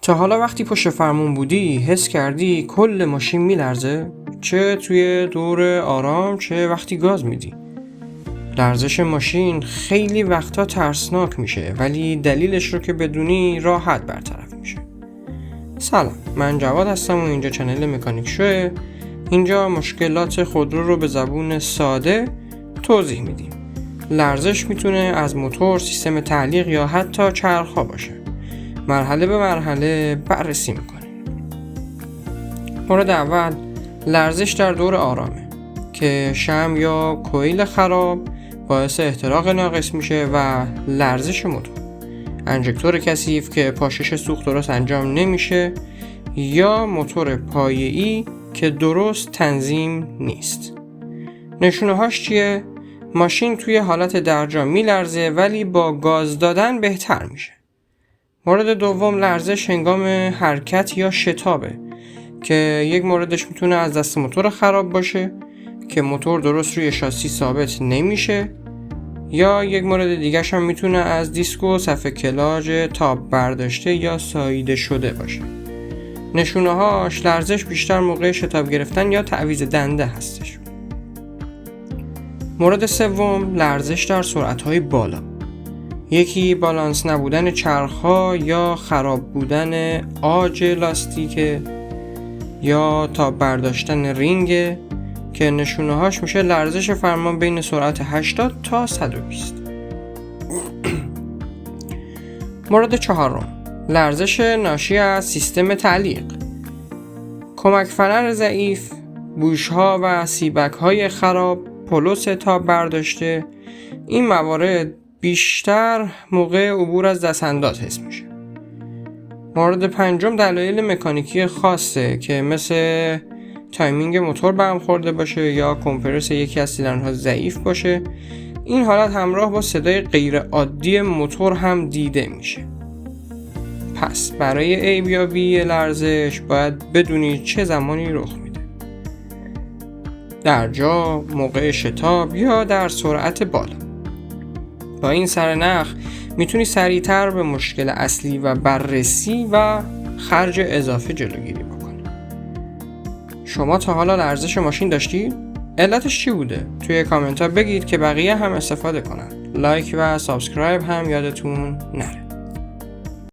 تا حالا وقتی پشت فرمون بودی حس کردی کل ماشین میلرزه؟ چه توی دور آرام چه وقتی گاز میدی. لرزش ماشین خیلی وقتا ترسناک میشه، ولی دلیلش رو که بدونی راحت برطرف میشه. سلام، من جواد هستم و اینجا چنل مکانیک شوه. اینجا مشکلات خودرو رو به زبون ساده توضیح میدیم. لرزش میتونه از موتور، سیستم تعلیق یا حتی چرخ‌ها باشه. مرحله به مرحله بررسی میکنیم. مورد اول، لرزش در دور آرامه که شم یا کویل خراب باعث احتراق ناقص میشه و لرزش موتور. انژکتور کثیف که پاشش سوخت درست انجام نمیشه یا موتور پایه‌ای که درست تنظیم نیست. نشونه‌هاش چیه؟ ماشین توی حالت درجا میلرزه ولی با گاز دادن بهتر میشه. مورد دوم، لرزش هنگام حرکت یا شتابه که یک موردش میتونه از دست موتور خراب باشه که موتور درست روی شاسی ثابت نمیشه، یا یک مورد دیگه‌ش هم میتونه از دیسک و صفحه کلاژ تاب برداشته یا ساییده شده باشه. نشونه‌هاش لرزش بیشتر موقع شتاب گرفتن یا تعویض دنده هستش. مورد سوم، لرزش در سرعت‌های بالا. یکی بالانس نبودن چرخ‌ها یا خراب بودن آج لاستیک یا تاب برداشتن رینگ که نشونه‌هاش میشه لرزش فرمان بین سرعت 80 تا 120. مورد چهارم، لرزش ناشی از سیستم تعلیق. کمک فنر ضعیف، بوش‌ها و سیبک‌های خراب، پلوس تاب برداشته. این موارد بیشتر موقع عبور از دستانداز حس میشه. مورد پنجم، دلایل مکانیکی خاصه که مثل تایمینگ موتور به هم خورده باشه یا کمپرس یکی از سیلندرها ضعیف باشه. این حالت همراه با صدای غیر عادی موتور هم دیده میشه. پس برای عیب یا بی لرزش باید بدونی چه زمانی رخ میده. در جا، موقع شتاب یا در سرعت بالا. با این سرنخ میتونی سریعتر به مشکل اصلی و بررسی و خرج اضافه جلوگیری بکنی. شما تا حالا لرزش ماشین داشتی؟ علتش چی بوده؟ توی کامنت ها بگید که بقیه هم استفاده کنن. لایک و سابسکرایب هم یادتون نره.